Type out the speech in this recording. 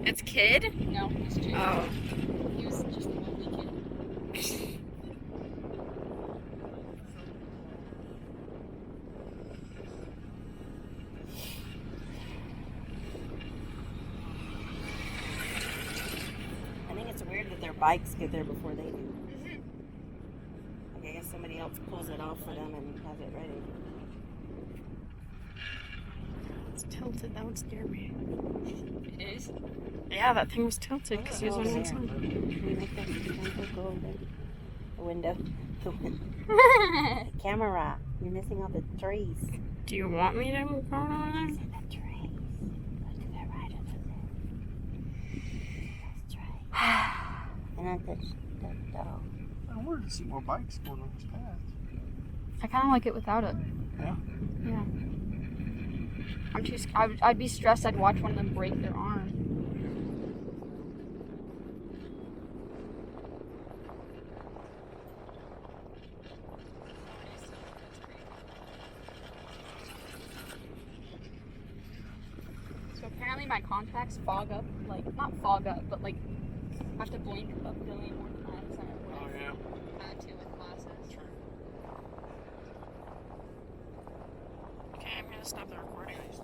It's Kid? No, it's Jake. Oh. He was just a lovely kid. I think it's weird that their bikes get there before they do. Like, I guess somebody else pulls it off for them and has it ready. It's tilted. That would scare me. It is. Yeah, that thing was tilted because he was on one side. Can you make that go over the window? The window. Camera. You're missing all the trees. Do you want me to move on over there? Missing the trees. Look to the right of them. Those trees. And then the dog. I wanted to see more bikes going on this path. I kind of like it without it. Yeah? Yeah. I'm too. I'd be stressed. I'd watch one of them break their arm. So apparently my contacts fog up, like not fog up, but like I have to blink a billion more times than I would Oh, yeah. have had to with glasses. Okay, I'm gonna stop the recording.